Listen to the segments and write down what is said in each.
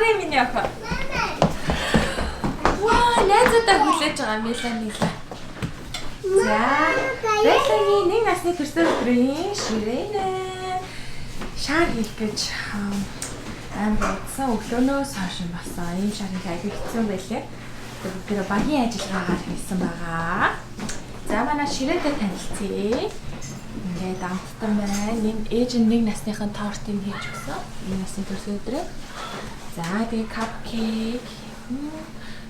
Хараа миний охин. Ваа, найзуудаа хүлээж байгаа Меланила. За, Беллагийн нэг насны төрсөн өдрийн ширээнэ. Шар хийх гэж амар утсан өглөөнөөс хойш болсон. Ийм шар хийх аягүй хэцүү байлээ. Тэр багийн ажиллагаагаар хийсэн байгаа. За, манай ширээтэй танилцъя. Ингээд амттан байна. Ээж нь нэг насныхын тортыг хийж өгсөн. Энэ насны төрсөн өдрөө. За, тэгээ капкейк.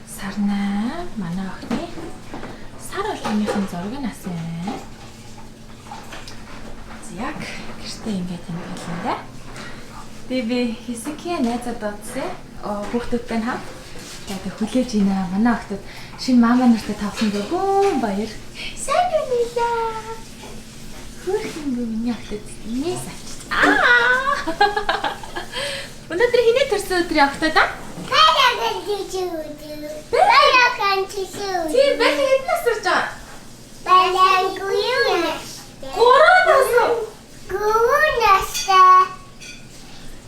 Сарнаа манай охины сар болгоныхын зураг нас байна. Яг гэртээ ингээд юм хэлэн да. Тэгээ би хэсэгхээ найзад дуудсан. Хүүхдүүдтэй хамт тэгээд хүлээж ийна. Манай охтод шинэ мама нартай тавсан гоо баяр. Сайн байна. Хөрхөнгөө миний охтод инээс авчиж. Өнөөдөр хинээ төрсөн өдрийн охтод аа? Тий, бэлэг эднээс сурч байгаа. Бэлэг гуйнаас. Гуранаас. Гуйнаастай.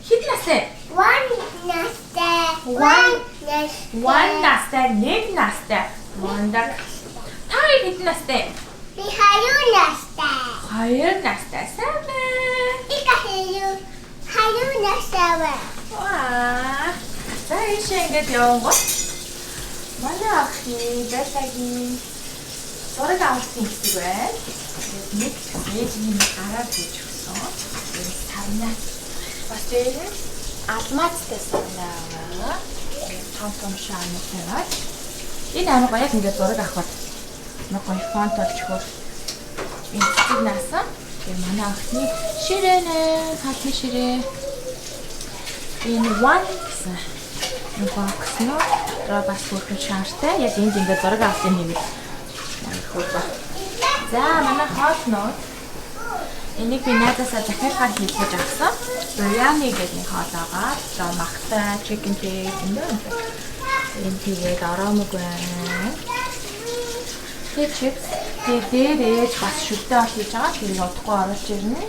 Хэд настай? One настай, нэг настай. Мондаг. Та хэд настай? Би 2 настай. 2 настай. Сайн байна. Хоёр настай. Ваа. За ингээд явгоо. Манай охин Беллагийн зураг авалтын хэсэг байна. Нэг ээжийн гараар хийж өгсөн. Энэ сарнаа. Бас энэ алмазтай сарнаа. Том шаантай. Энэ амар яг ингээд зураг авахад нэг гоё фонт болж хөр. Энэ хэсэг наасан. Тэгээ манай охины ширээнэ, хатны ширээ. Энэ one гэсэн бокс нөө бас бүрхэн шаартай. Яг энд ингээд зураг авсан юм. За манай хоол нөө энийг би найзаасаа захиалгаар хийлгэж авсан. Biryani гэдэг нэг хоол байгаа. За махтай, chicken pig энэ тэгээд аромог байна. Тэгээд chips дээрээ бас шүлтэй ол хийж байгаа. Тэгээд удахгүй оруулж ирнэ.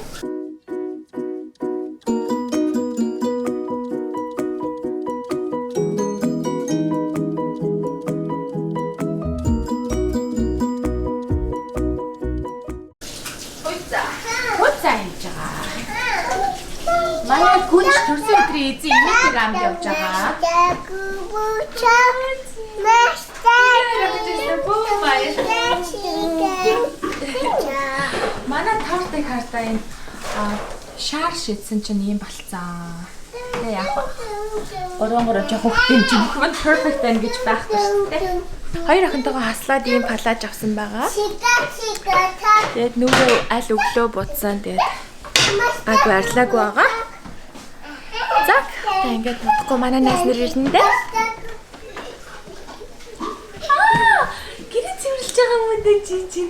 Манай гүнж төрсөн өдрийн эзэн инээдэг амд явж байгаа. Манай тортыг хартаа энэ шар шидсэн чинь ийм болцсон. Тэгээ яг гурван жоох хөхтөн чинь бүхэн perfect байна гэж байхгүй шүү дээ. Хоёр охинтойгоо хаслаад ийм палаж авсан байгаа. Тэгээд нүрээ аль өглөө буцсан. Тэгээд агуу арилаагүй байгаа. Зак та ингээд бодохгүй манай найз нар ирнэ дээ. Гэрээ цэвэрлж байгаа юм даа чи.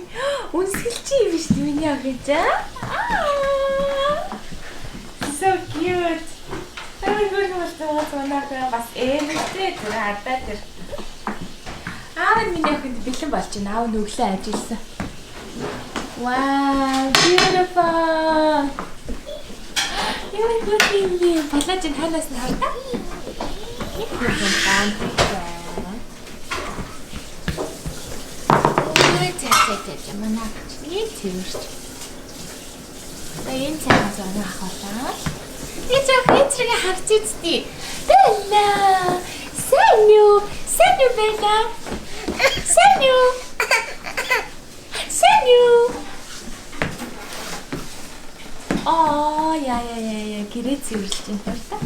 Үнсгэлч юм биш үү миний охин жаа. So cute. Ай гоо манай бас ээлжтэй тэр хардаа тэр. Миний охинд бэлэн болж байна. Аав нь өглөө ажилласан. Wow, beautiful. Яа гүрхий палаж ин ханаас нь хардаа. Нэг хүн баан байна. Тэт манай нэг тэрч. Энэ цаана зураг авахлаа. Би зөв хэцрэг харж үзтий. Бэлла. Саню бэлла. Саню. Яа гэрээ цэвэрлж юм байна та.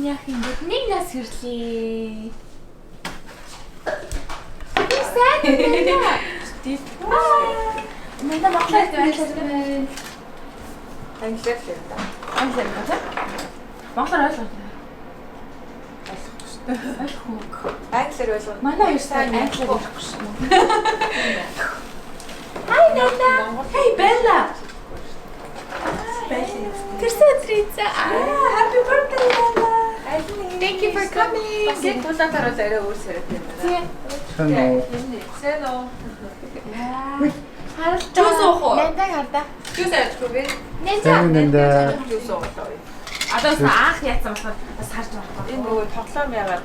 Яах юм бэ? Нэг нас хөрлөө. Сайн байна. Стив. Манай баглаад байна. Англиар л та. Англиар та. Баглаар ойлгох. Ойлгохгүй. Англиар ойлгох. Манай юусаа англиар ойлгохгүй шүү. Hi Nana. Hey Bella. Төрсөн өдрийн happy birthday Nana. Thank you for coming. Гэт тулаан гараад арай өөр сэрэг юм байна. Hello. Харалтаа. Юус уух уу? Нэндэг хардаа. Юу сайдгүй бэ? Сайн нэнда. Юу суугаа. Одоо бас анх яатсан болохоор бас харж байгаа. Энэ нөгөө тоглоом яагаад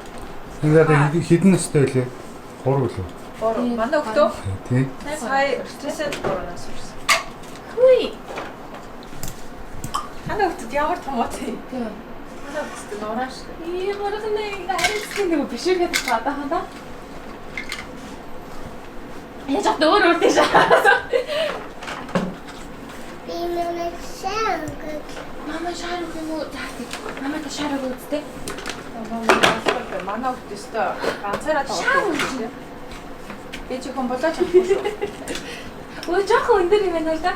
Ингээд хідэн настай байлээ. 3 гэлээ. бор манай өгтөө Тий. сая стресэд боронос сурсан. Хүй. Манай өгтөд ямар томоотой. Тийм. Манай өгтөд нурааш. Боргоны харилцсан нэг бишэрхэд гадааханда. Яаж одоо өөр тийш. Би мөн шангад. Мама шарах юм уу? Мама та шарах үзтээ. Манай өгтөд өстө ганцаараа тоглосон. Би чи хүн болооч авахгүй. Өө жоохон өндөр юм байна л да.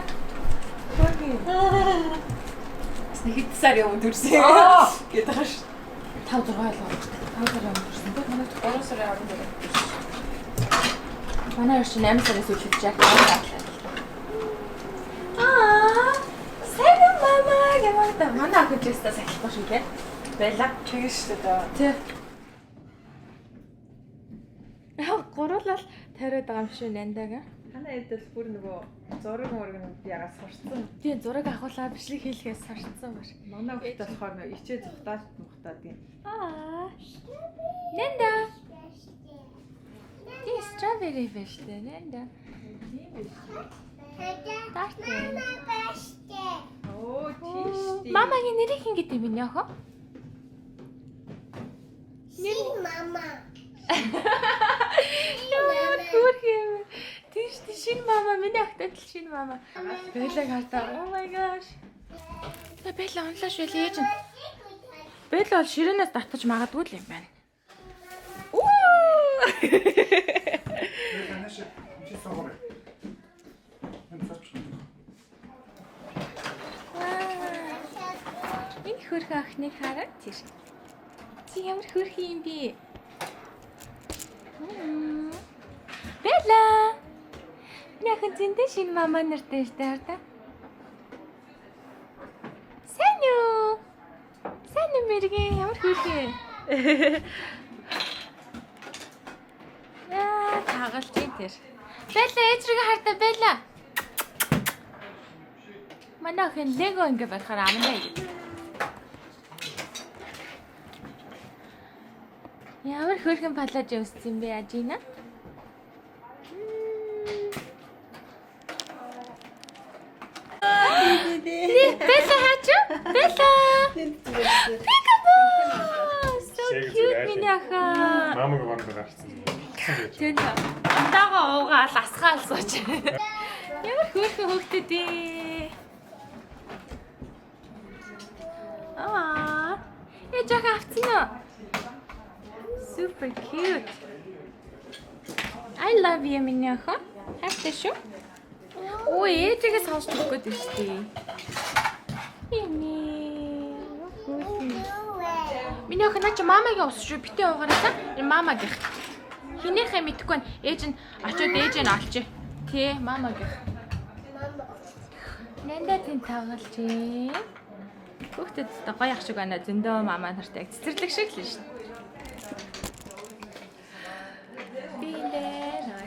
Хэд сар юм дүрсэн. Гэдэг хаш. 5 6 л байна. 5 сар юм дурсан. Манай 3 сарын 14. манай орчин 8 сараас үлдэж яг сайн мама гэмээр манай ах үжээсээ сахилахгүй шүү дээ. Байла. Тэгэж штэ даа. Тэ. Яг гуруулал тариад байгаа юм шүү нэндэг. Манай эдэл бүр нөгөө зураг мөрөг нь ягаад сурцсан. Тийм зураг авахлаа бичлэг хийлгээс сарцсан баш. Манай өгтөд болохоор нөгөө ичээ зүхтаад мухтаад юм. Нэнда. Тийм strawberry биш дээ нэнда. Мама баште. Оо тийш. Мамагийн нэрийг хин гэдэг юм яах вэ? Си мама. Яа түрхэм. Тийш шин мама миний ахтай л шин мама. Бэлэг хартаа. Oh my gosh. Бэлэг онлоош байл ээж. Бэлэг бол ширээнээс татаж магадгүй л юм байна. Энэ хөрхөн ахныг хараад тийш. Чи ямар хөрхөн юм бэ? Бэла. Яхан зиндэ шин мама нартай штэ хараа. Сайн юу? Сайн юм мэрэг ямар хөрхөн. Яа, тагалж ин тэр. Бэла ээжрэг хартаа бэла. Манай хэн лего ингээ барихаар амнаа гэдэг. Ямар хөрхөн палаж өссөн юм бэ ажина? Бэла хаач? Бэла. So cute миний ахаа. Мамаг бараг гарцсан. Тэн дагаа уугаал асгаал сууч. Ямар хөөрхөн хөөхтэй дээ. Жах авцсан уу? Super cute. I love you миний ахаа. Хайртай шүү. Ой, ээжигээ сонсч өгөх гээд шүү дээ. Миний охин наач мамагийн ус шүү. Битээ уугараасаа. Энэ мамагийнх. Хинийхээ мэдэхгүй байна. Ээж нь очиод ээж нь олчих. Тий, мамагийнх. Нэнда тэн тавгалж ээ. Хүүхдэд гоё ах шиг байна. Зөндөө мамаа нартай яг цэцэрлэг шиг л шүү. Би нэ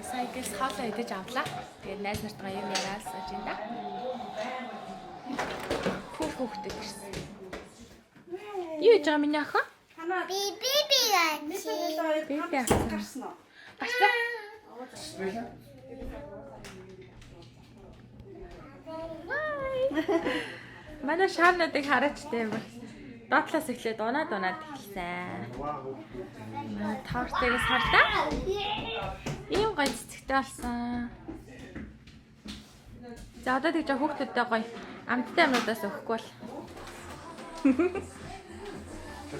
сайкс хаалаа идэж авлаа. Тэгээд найз нартайгаа юм яриад сууж энэ да. Хүүхдэд ирсэн. Юу гэж байгаа миний охин? Биби Биби авсан. Бasta. Манай шаавнуудыг хараач дээ. Доотлоос эхлээд унаад эхэлсэн. Тортыг сардаа. Ийм гоё цэцэгтэй болсон. За одоо тэгж хүүхдүүдтэй гоё амттай юмудаас өгөхгүй бол.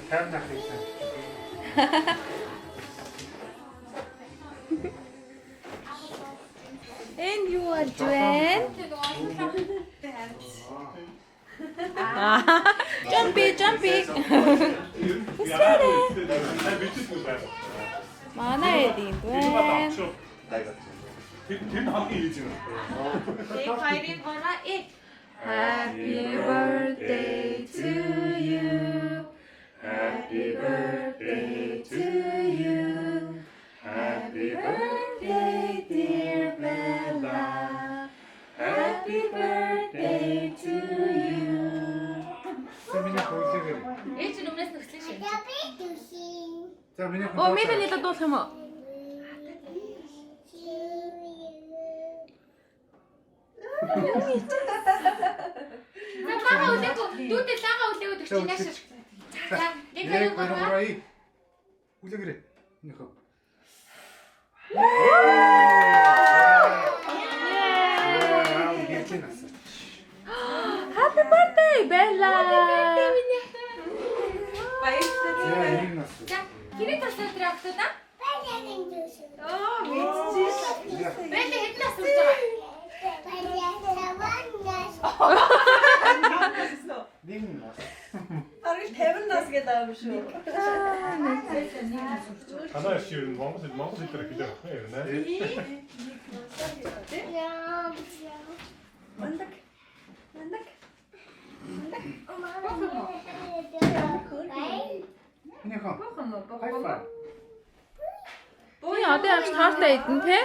Таймнах хийсэн. And you are doing? Jumpy. Манай эдийн байна. Тэр хамгийн ийж юм. Happy birthday to you. Happy birthday to you. Happy birthday, dear Bella. За миний Оо, мэдэнийдэ дуулах юм уу? Лага үлээгүү. Дүүдээ лага үлээгүү гэж чинь яаш. За, нэг хоёр гурав. Үлээгээрэй. Нөхөө. Happy birthday, Bella. Баярлалаа. За, хэрэг тасаа өдөр авах та? Баярын дүүс. Бэлээ хэдэн нас хүрч байгаа? Нэг нас. Арил 50 нас гэдэг юм шүү. Танаа шиг Монгол хэлээр хэлээ байна. Яа. Мандаг. Нөхөө. Хайфа. Бууны одоо явж таартай идэн те.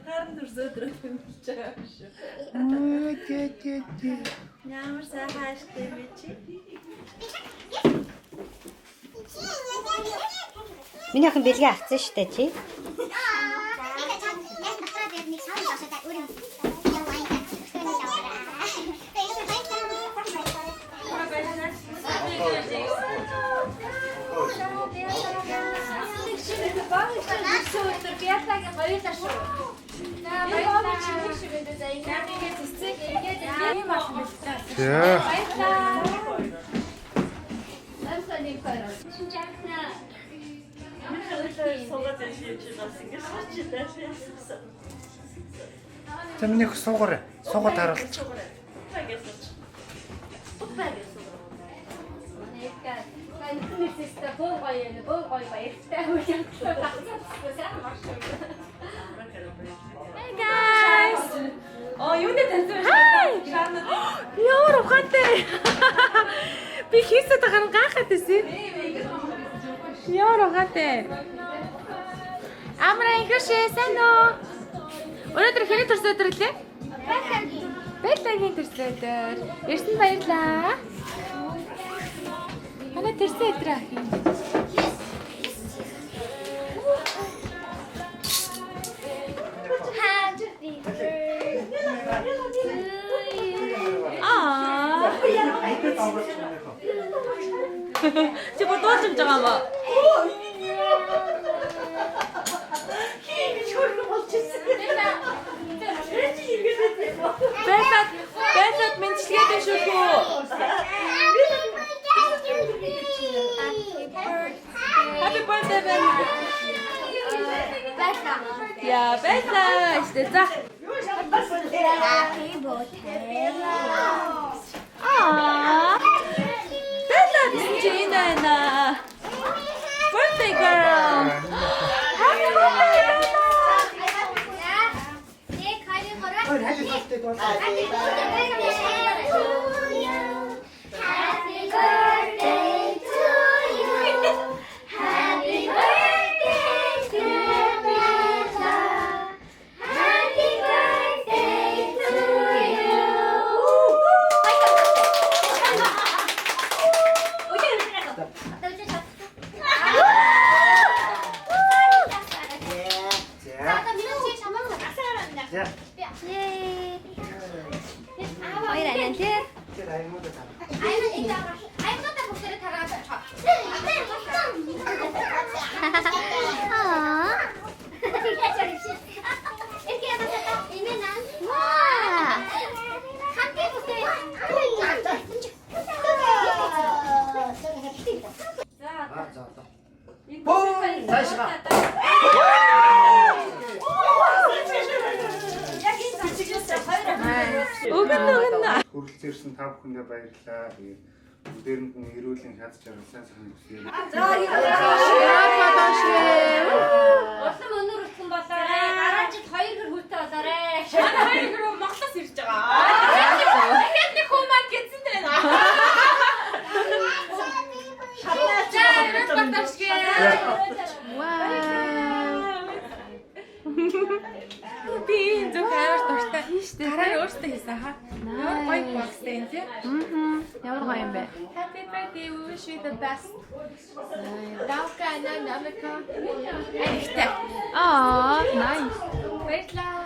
Таарн төрсөдрөх юм болж байгаа юм шүү. Ямар сайхан аштай бэ чи? Миний охин бэлгээ авсан шүү дээ чи. Биятагийн хоёулаа шүү. За, баярлалаа. За, ингээд цэцэг ингээд юм байна. За. Баярлалаа. Амсаны хоёр. Шинжаахна. Суугаад ирж бас ингэ сууч дэшээ. За миний их суугаарай. Суугаад харуулж. Hey guys. Юуны таньсан Ямар ухаантай. Би хийсэт байгаа гахаад байсан. Ямар ухаантай. Амраа ихшээ сайн уу? Өнөөдөр хэний төрсөн өдөр лээ? Бэлгийн төрсөн өдөр. Ирсэн баярлаа. Манай төрсөн өдөр ах юм. Чи бодож байгаа юм аа? Бэлэд мэнчилгээд шүү дээ. Happy birthday Bella. Я Bella, işte за. Happy birthday. Bella гэсэн чи энэ байна. Birthday girl. Happy birthday Bella. Happy birthday to you. Happy birthday to you. Happy birthday to Bella. Happy birthday to you. Хоёр анаа тий. Аа. 이렇게 해봤다. 이면은 와. 함께 보세요. Өгнө. Хүрэлцэн ирсэн та бүхэндээ баярлалаа. Тэгээд бүгдээрэнд нь эрүүлийн хаз жаргал сайн сайхан хүсье. Улам өнөр утсан болоорой. Дараа жил 2 гэр хүүтэй болоорой. Манай хоёр гэрөө Монголоос ирж байгаа. Дахиад нэг хүмүүс гэсэн дээ. Би зөв амар дуртай. Хараа өөртөө хийсэн хаа. Ямар гоё бокстэй юм тий. Ямар гоё юм бэ? Happy birthday, we wish you the best. Давка на намека. Nice. Баярлалаа.